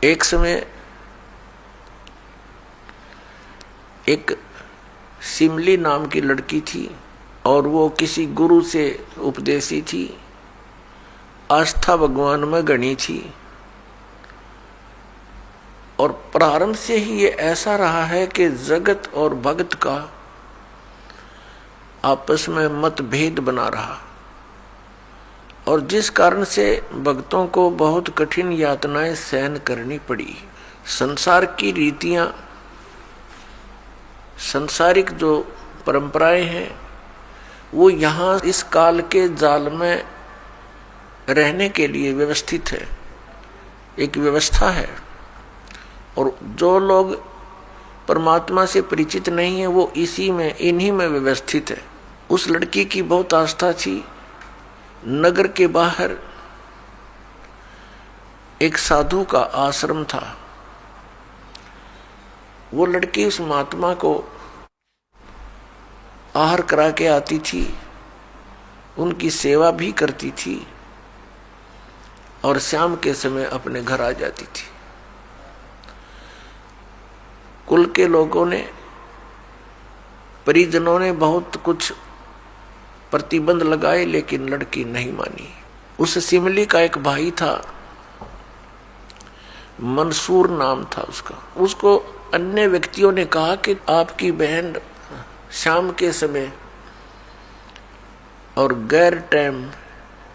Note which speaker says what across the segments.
Speaker 1: एक समय एक सिमली नाम की लड़की थी और वो किसी गुरु से उपदेशी थी, आस्था भगवान में गणी थी। और प्रारंभ से ही ये ऐसा रहा है कि जगत और भक्त का आपस में मतभेद बना रहा, और जिस कारण से भक्तों को बहुत कठिन यातनाएं सहन करनी पड़ी। संसार की रीतियां, सांसारिक जो परंपराएं हैं, वो यहाँ इस काल के जाल में रहने के लिए व्यवस्थित है, एक व्यवस्था है। और जो लोग परमात्मा से परिचित नहीं है वो इन्हीं में व्यवस्थित है। उस लड़की की बहुत आस्था थी। नगर के बाहर एक साधु का आश्रम था। वो लड़की उस महात्मा को आहार करा के आती थी, उनकी सेवा भी करती थी और शाम के समय अपने घर आ जाती थी। कुल के लोगों ने, परिजनों ने बहुत कुछ प्रतिबंध लगाए, लेकिन लड़की नहीं मानी। उस सिमली का एक भाई था, मंसूर नाम था उसका। उसको अन्य व्यक्तियों ने कहा कि आपकी बहन शाम के समय और गैर टाइम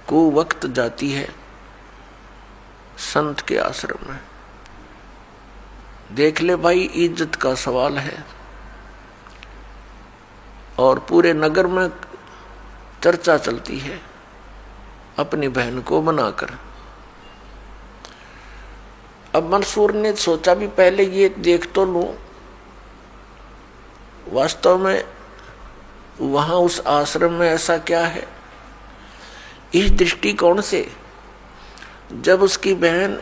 Speaker 1: को वक्त जाती है संत के आश्रम में। देख ले भाई, इज्जत का सवाल है और पूरे नगर में चर्चा चलती है अपनी बहन को बनाकर। अब मंसूर ने सोचा भी पहले ये देख तो लूं, वास्तव में वहां उस आश्रम में ऐसा क्या है। इस दृष्टिकोण से जब उसकी बहन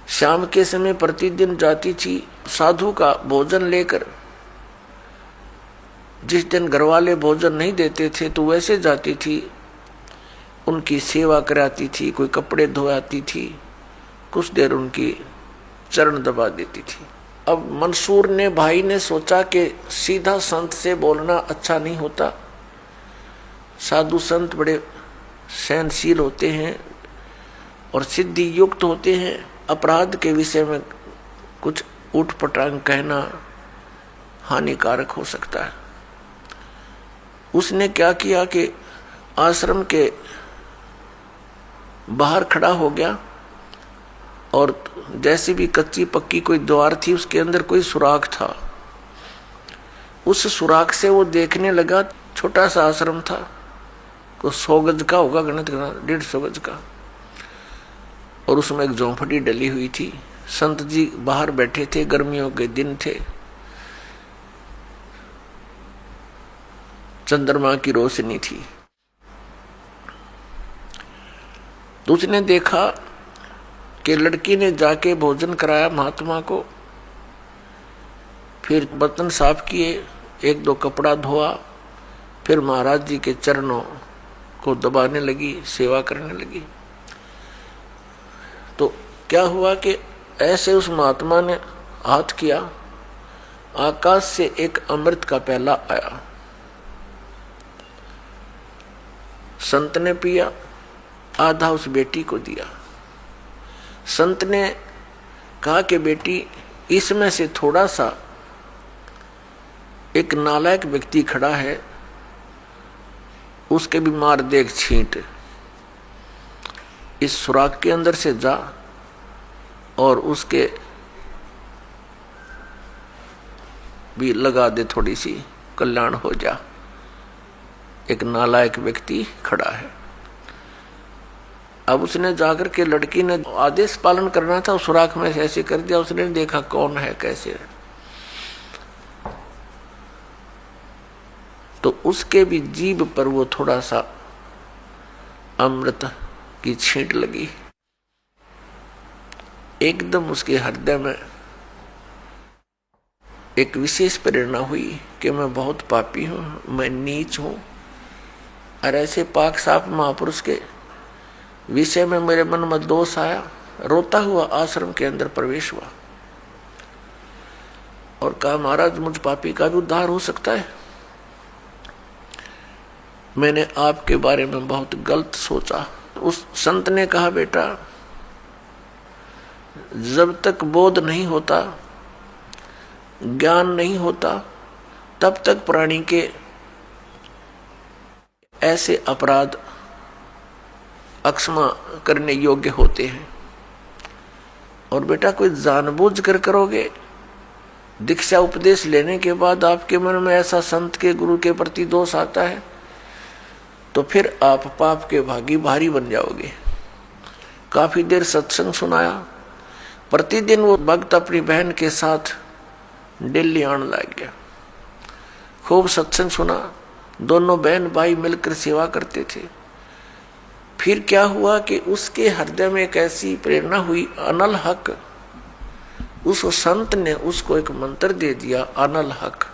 Speaker 1: शाम के समय प्रतिदिन जाती थी साधु का भोजन लेकर, जिस दिन घरवाले भोजन नहीं देते थे तो वैसे जाती थी, उनकी सेवा कराती थी, कोई कपड़े धोआती थी, कुछ देर उनकी चरण दबा देती थी। अब मंसूर ने, भाई ने सोचा कि सीधा संत से बोलना अच्छा नहीं होता। साधु संत बड़े सहनशील होते हैं और सिद्धि युक्त होते हैं। अपराध के विषय में कुछ उठपटांग कहना हानिकारक हो सकता है। उसने क्या किया कि आश्रम के बाहर खड़ा हो गया और जैसी भी कच्ची पक्की कोई द्वार थी उसके अंदर कोई सुराख था। उस सुराख से वो देखने लगा। छोटा सा आश्रम था, को 100 गज का होगा, गणित करना 150 गज का, और उसमें एक झोंपड़ी डली हुई थी। संत जी बाहर बैठे थे, गर्मियों के दिन थे, चंद्रमा की रोशनी थी। तो उसने देखा कि लड़की ने जाके भोजन कराया महात्मा को, फिर बर्तन साफ किए, 1-2 कपड़ा धोआ, फिर महाराज जी के चरणों को दबाने लगी, सेवा करने लगी। तो क्या हुआ कि ऐसे उस महात्मा ने हाथ किया, आकाश से एक अमृत का प्याला आया। संत ने पिया, आधा उस बेटी को दिया। संत ने कहा कि बेटी, इसमें से थोड़ा सा एक नालायक व्यक्ति खड़ा है, उसके भी मार देख छींट, इस सुराख के अंदर से जा और उसके भी लगा दे, थोड़ी सी कल्याण हो जा। एक नालायक व्यक्ति खड़ा है। अब उसने जाकर के, लड़की ने आदेश पालन करना था, सुराख में से ऐसे कर दिया। उसने देखा कौन है, कैसे है, तो उसके भी जीभ पर वो थोड़ा सा अमृत की छींट लगी। एकदम उसके हृदय में एक विशेष प्रेरणा हुई कि मैं बहुत पापी हूं, मैं नीच हूं, और ऐसे पाक साफ महापुरुष के विषय में मेरे मन में दोष आया रोता हुआ आश्रम के अंदर प्रवेश हुआ और कहा, महाराज मुझ पापी का भी उद्धार हो सकता है। मैंने आपके बारे में बहुत गलत सोचा। उस संत ने कहा, बेटा जब तक बोध नहीं होता, ज्ञान नहीं होता, तब तक प्राणी के ऐसे अपराध अक्षमा करने योग्य होते हैं। और बेटा कोई जानबूझ कर करोगे, दीक्षा उपदेश लेने के बाद आपके मन में ऐसा संत के गुरु के प्रति दोष आता है तो फिर आप पाप के भागी भारी बन जाओगे। काफी देर सत्संग सुनाया। प्रतिदिन वो भक्त अपनी बहन के साथ दिल्ली आने लग गया। खूब सत्संग सुना, दोनों बहन भाई मिलकर सेवा करते थे। फिर क्या हुआ कि उसके हृदय में एक ऐसी प्रेरणा हुई, अनल हक। उस संत ने उसको एक मंत्र दे दिया, अनल हक,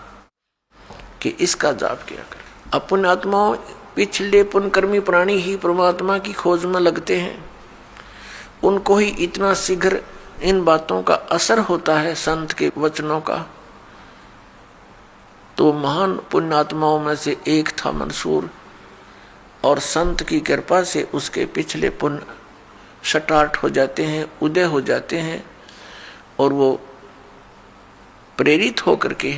Speaker 1: कि इसका जाप किया कर। अपने आत्माओं पिछले पुण्यकर्मी प्राणी ही परमात्मा की खोज में लगते हैं। उनको ही इतना शीघ्र इन बातों का असर होता है, संत के वचनों का। तो महान पुण्यात्माओं में से एक था मंसूर, और संत की कृपा से उसके पिछले पुण्य स्टार्ट हो जाते हैं, उदय हो जाते हैं, और वो प्रेरित होकर के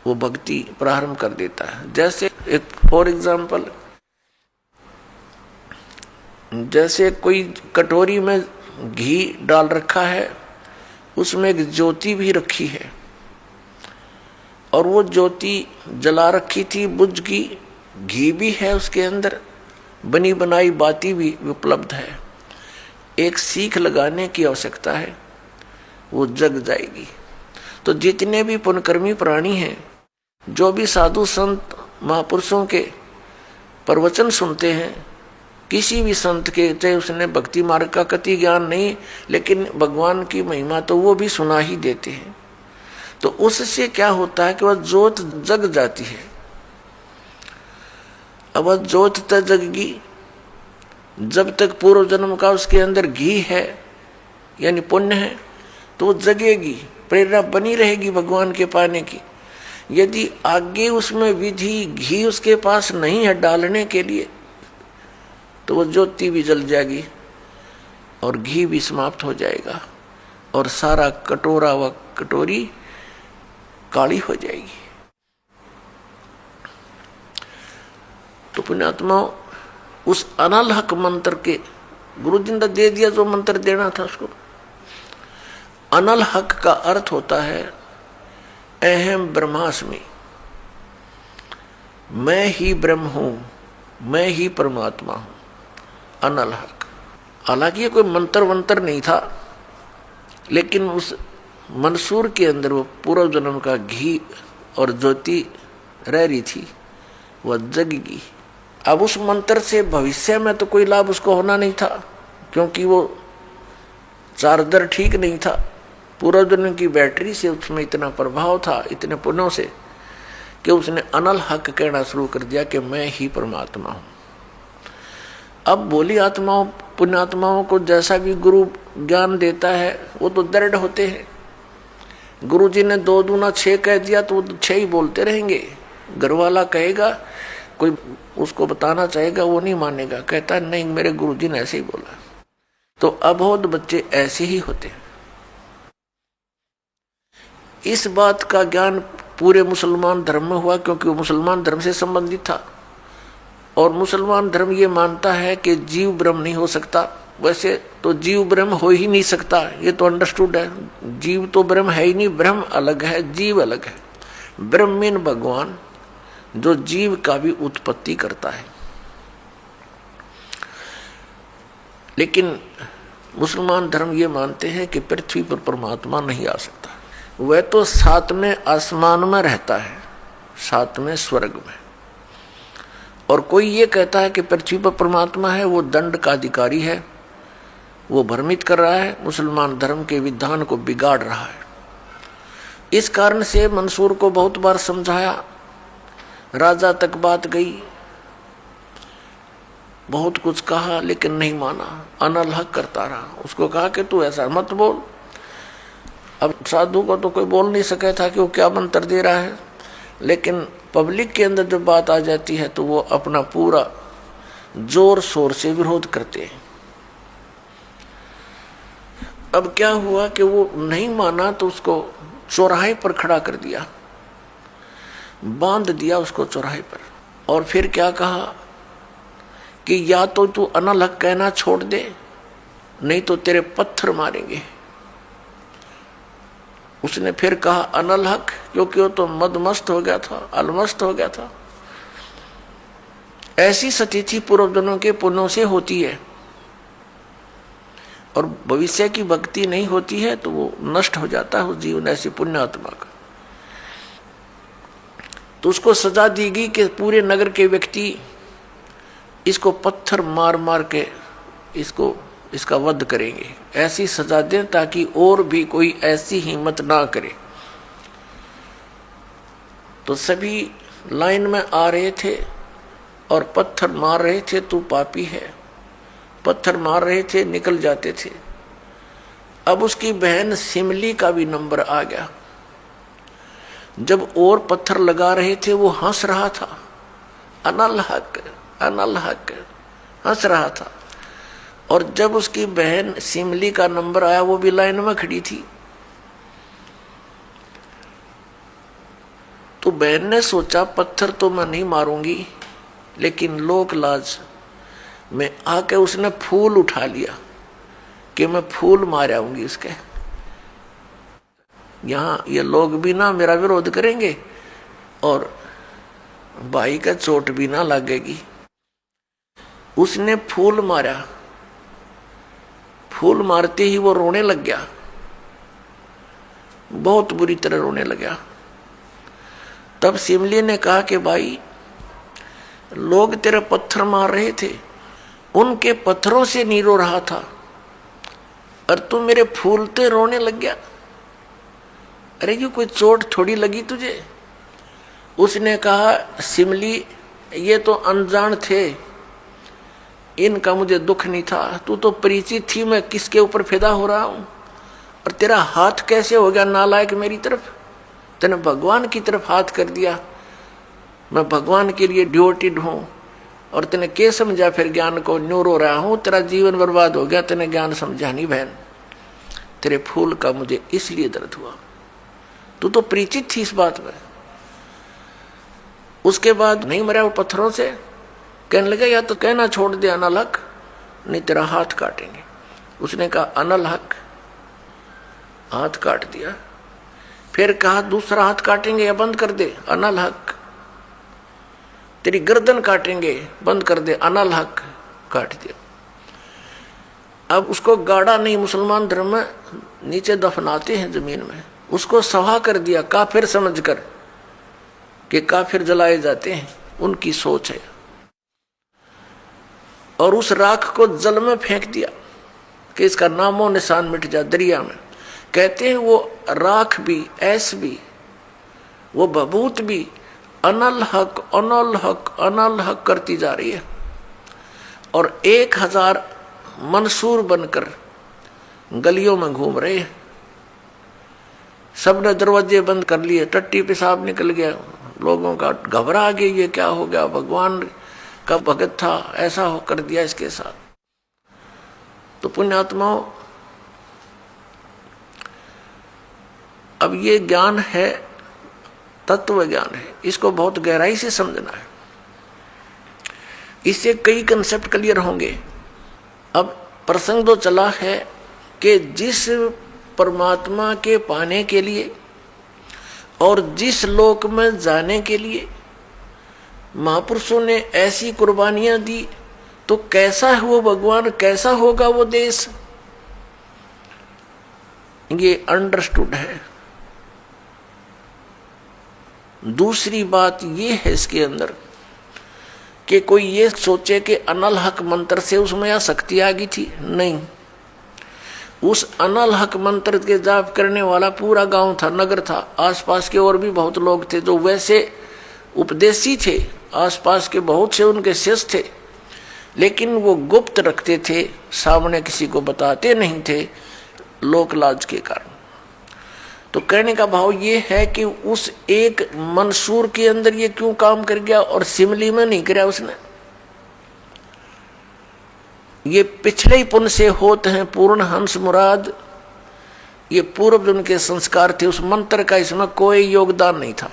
Speaker 1: वो भक्ति प्रारंभ कर देता है। जैसे एक फॉर एग्जाम्पल, जैसे कोई कटोरी में घी डाल रखा है, उसमें एक ज्योति भी रखी है, और वो ज्योति जला रखी थी, बुझ गई, घी भी है उसके अंदर, बनी बनाई बाती भी उपलब्ध है। एक सीख लगाने की आवश्यकता है, वो जग जाएगी। तो जितने भी पुण्यकर्मी प्राणी हैं, जो भी साधु संत महापुरुषों के प्रवचन सुनते हैं, किसी भी संत के, चाहे उसने भक्ति मार्ग का कति ज्ञान नहीं, लेकिन भगवान की महिमा तो वो भी सुना ही देते हैं। तो उससे क्या होता है कि वह ज्योत जग जाती है। अब वह ज्योत तक जगगी, जब तक पूर्व जन्म का उसके अंदर घी है यानी पुण्य है, तो वो जगेगी, प्रेरणा बनी रहेगी भगवान के पाने की। यदि आगे उसमें विधि घी उसके पास नहीं है डालने के लिए, तो वो ज्योति भी जल जाएगी और घी भी समाप्त हो जाएगा, और सारा कटोरा व कटोरी काली हो जाएगी। तो पुण्यात्मा उस अनल हक मंत्र के गुरु जी ने दे दिया, जो मंत्र देना था उसको। अनल हक का अर्थ होता है अहम ब्रह्मास्मि, मैं ही ब्रह्म हूं, मैं ही परमात्मा हूं, अनल हक। हालांकि ये कोई मंत्र वंत्र नहीं था, लेकिन उस मंसूर के अंदर वो पूर्व जन्म का घी और ज्योति रह रही थी, वह जगेगी। अब उस मंत्र से भविष्य में तो कोई लाभ उसको होना नहीं था, क्योंकि वो चार्जर ठीक नहीं था। पूर्व जन्म की बैटरी से उसमें इतना प्रभाव था, इतने पुण्यों से, कि उसने अनल हक कहना शुरू कर दिया कि मैं ही परमात्मा हूं। अब बोली आत्माओं पुण्यात्माओं को जैसा भी गुरु ज्ञान देता है, वो तो दृढ़ होते हैं। गुरु जी ने 2 दूना 6 कह दिया तो वो 6 ही बोलते रहेंगे। घर वाला कहेगा, कोई उसको बताना चाहेगा, वो नहीं मानेगा, कहता नहीं मेरे गुरु जी ने ऐसे ही बोला। तो अबोध बच्चे ऐसे ही होते हैं। इस बात का ज्ञान पूरे मुसलमान धर्म में हुआ, क्योंकि वो मुसलमान धर्म से संबंधित था, और मुसलमान धर्म ये मानता है कि जीव ब्रह्म नहीं हो सकता। वैसे तो जीव ब्रह्म हो ही नहीं सकता, ये तो अंडरस्टूड है। जीव तो ब्रह्म है ही नहीं, ब्रह्म अलग है, जीव अलग है। ब्रह्म मीन भगवान, जो जीव का भी उत्पत्ति करता है। लेकिन मुसलमान धर्म ये मानते हैं कि पृथ्वी पर परमात्मा नहीं आ सकता। वह तो 7वें आसमान में रहता है, 7वें स्वर्ग में। और कोई ये कहता है कि पृथ्वी पर परमात्मा है, वो दंड का अधिकारी है, वो भ्रमित कर रहा है, मुसलमान धर्म के विधान को बिगाड़ रहा है। इस कारण से मंसूर को बहुत बार समझाया, राजा तक बात गई। बहुत कुछ कहा लेकिन नहीं माना, अनल हक करता रहा। उसको कहा कि तू ऐसा मत बोल। अब साधु को तो कोई बोल नहीं सका था कि वो क्या मंत्र दे रहा है, लेकिन पब्लिक के अंदर जब बात आ जाती है तो वो अपना पूरा जोर शोर से विरोध करते हैं। अब क्या हुआ कि वो नहीं माना तो उसको चौराहे पर खड़ा कर दिया, बांध दिया उसको चौराहे पर, और फिर क्या कहा कि या तो तू अनल हक कहना छोड़ दे, नहीं तो तेरे पत्थर मारेंगे। उसने फिर कहा अनल हक, क्योंकि वो तो मदमस्त हो गया था, अलमस्त हो गया था। ऐसी स्थिति पूर्वजन्मों के पुण्यों से होती है, और भविष्य की भक्ति नहीं होती है तो वो नष्ट हो जाता है उस जीवन ऐसी पुण्यात्मा का। तो उसको सजा दी गई कि पूरे नगर के व्यक्ति इसको पत्थर मार मार के इसका वध करेंगे। ऐसी सजा दें ताकि और भी कोई ऐसी हिम्मत ना करे। तो सभी लाइन में आ रहे थे और पत्थर मार रहे थे, तू पापी है, पत्थर मार रहे थे, निकल जाते थे। अब उसकी बहन सिमली का भी नंबर आ गया। जब और पत्थर लगा रहे थे वो हंस रहा था, अनल हक अनल हक हंस रहा था। और जब उसकी बहन सिमली का नंबर आया वो भी लाइन में खड़ी थी, तो बहन ने सोचा पत्थर तो मैं नहीं मारूंगी, लेकिन लोक लाज में आके उसने फूल उठा लिया कि मैं फूल मार आऊंगी उसके। यहाँ ये लोग भी ना मेरा विरोध करेंगे और भाई का चोट भी ना लगेगी। उसने फूल मारा, फूल मारते ही वो रोने लग गया, बहुत बुरी तरह रोने लगा। तब सिमली ने कहा कि भाई लोग तेरे पत्थर मार रहे थे, उनके पत्थरों से नहीं रो रहा था, और तू मेरे फूलते रोने लग गया। अरे ये कोई चोट थोड़ी लगी तुझे? उसने कहा सिमली ये तो अनजान थे, इनका मुझे दुख नहीं था, तू तो परिचित थी मैं किसके ऊपर फिदा हो रहा हूं, और तेरा हाथ कैसे हो गया नालायक मेरी तरफ? तूने भगवान की तरफ हाथ कर दिया, मैं भगवान के लिए ड्यूटीड हूं, और तूने क्या समझा फिर ज्ञान को? न्यू रो रहा हूं, तेरा जीवन बर्बाद हो गया, तूने ज्ञान समझा नहीं बहन, तेरे फूल का मुझे इसलिए दर्द हुआ, तू तो परिचित थी इस बात में। उसके बाद नहीं मरा वो पत्थरों से, कहने लगा या तो कहना छोड़ दे अनल हक, नहीं तेरा हाथ काटेंगे। उसने कहा अनल हक, हाथ काट दिया। फिर कहा दूसरा हाथ काटेंगे या बंद कर दे, अनल हक। तेरी गर्दन काटेंगे, बंद कर दे, अनल हक, काट दिया। अब उसको गाड़ा नहीं, मुसलमान धर्म में नीचे दफनाते हैं जमीन में, उसको सवा कर दिया काफिर समझकर कि काफिर जलाए जाते हैं, उनकी सोच है। और उस राख को जल में फेंक दिया कि इसका नामो निशान मिट जाए दरिया में। कहते हैं वो राख भी, ऐस भी, वो बबूत भी अनल हक अनल हक अनल हक करती जा रही है। और 1000 मंसूर बनकर गलियों में घूम रहे हैं। सबने दरवाजे बंद कर लिए, टट्टी पेशाब निकल गया, लोगों का घबरा गया, ये क्या हो गया, भगवान का भगत था, ऐसा हो कर दिया इसके साथ। तो पुण्यात्माओं, अब ये ज्ञान है, तत्व ज्ञान है, इसको बहुत गहराई से समझना है, इससे कई कंसेप्ट क्लियर होंगे। अब प्रसंग तो चला है कि जिस परमात्मा के पाने के लिए और जिस लोक में जाने के लिए महापुरुषों ने ऐसी कुर्बानियां दी, तो कैसा है वो भगवान, कैसा होगा वो देश, ये अंडरस्टूड है। दूसरी बात ये है इसके अंदर कि कोई ये सोचे कि अनल हक मंत्र से उसमें या शक्ति आ गई थी, नहीं। उस अनल हक मंत्र के जाप करने वाला पूरा गांव था, नगर था, आसपास के और भी बहुत लोग थे जो वैसे उपदेशी थे, आसपास के बहुत से उनके शिष्य थे। लेकिन वो गुप्त रखते थे, सामने किसी को बताते नहीं थे, लोक लाज के कारण। तो कहने का भाव ये है कि उस एक मंसूर के अंदर ये क्यों काम कर गया और सिमली में नहीं कराया उसने। ये पिछले ही पुण्य से होते हैं पूर्ण हंस मुराद, ये पूर्व जन्म के संस्कार थे, उस मंत्र का इसमें कोई योगदान नहीं था।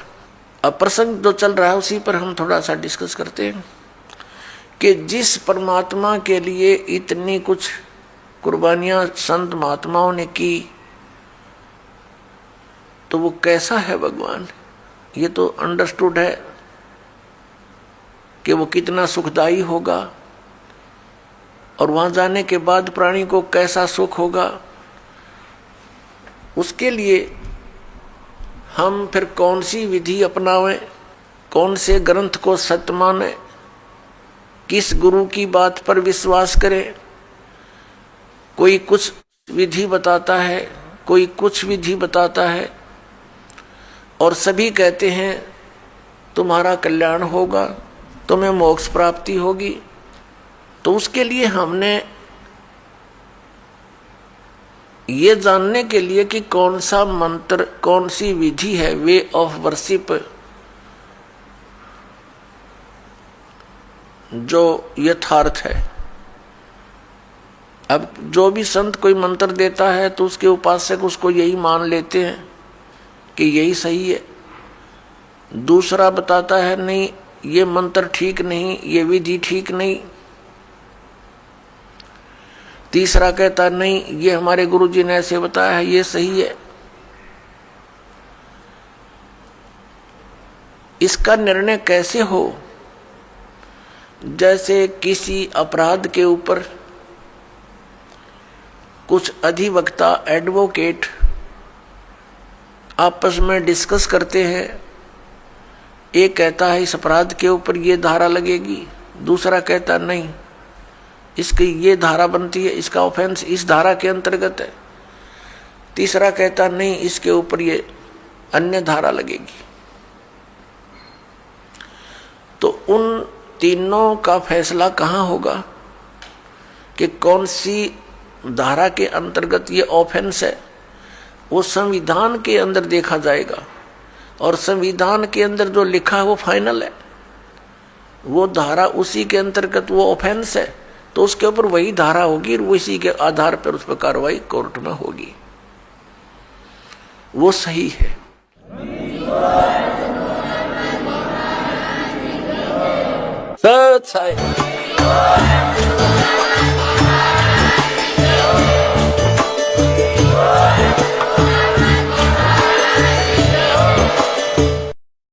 Speaker 1: अब प्रसंग जो चल रहा है उसी पर हम थोड़ा सा डिस्कस करते हैं कि जिस परमात्मा के लिए इतनी कुछ कुर्बानियां संत महात्माओं ने की, तो वो कैसा है भगवान, ये तो अंडरस्टूड है कि वो कितना सुखदाई होगा, और वहां जाने के बाद प्राणी को कैसा सुख होगा। उसके लिए हम फिर कौन सी विधि अपनावें, कौन से ग्रंथ को सत्य माने, किस गुरु की बात पर विश्वास करें। कोई कुछ विधि बताता है, कोई कुछ विधि बताता है, और सभी कहते हैं तुम्हारा कल्याण होगा, तुम्हें मोक्ष प्राप्ति होगी। तो उसके लिए हमने ये जानने के लिए कि कौन सा मंत्र, कौन सी विधि है, वे ऑफ वर्शिप, जो यथार्थ है। अब जो भी संत कोई मंत्र देता है तो उसके उपासक उसको यही मान लेते हैं कि यही सही है। दूसरा बताता है नहीं ये मंत्र ठीक नहीं, ये विधि ठीक नहीं। तीसरा कहता नहीं ये हमारे गुरुजी ने ऐसे बताया है, ये सही है। इसका निर्णय कैसे हो? जैसे किसी अपराध के ऊपर कुछ अधिवक्ता, एडवोकेट आपस में डिस्कस करते हैं। एक कहता है इस अपराध के ऊपर ये धारा लगेगी, दूसरा कहता नहीं इसकी ये धारा बनती है, इसका ऑफेंस इस धारा के अंतर्गत है, तीसरा कहता नहीं इसके ऊपर ये अन्य धारा लगेगी। तो उन तीनों का फैसला कहाँ होगा कि कौन सी धारा के अंतर्गत ये ऑफेंस है? वो संविधान के अंदर देखा जाएगा, और संविधान के अंदर जो लिखा है वो फाइनल है। वो धारा उसी के अंतर्गत वो ऑफेंस है, तो उसके ऊपर वही धारा होगी और उसी के आधार पर उस पर कार्रवाई कोर्ट में होगी। वो सही है। सच है।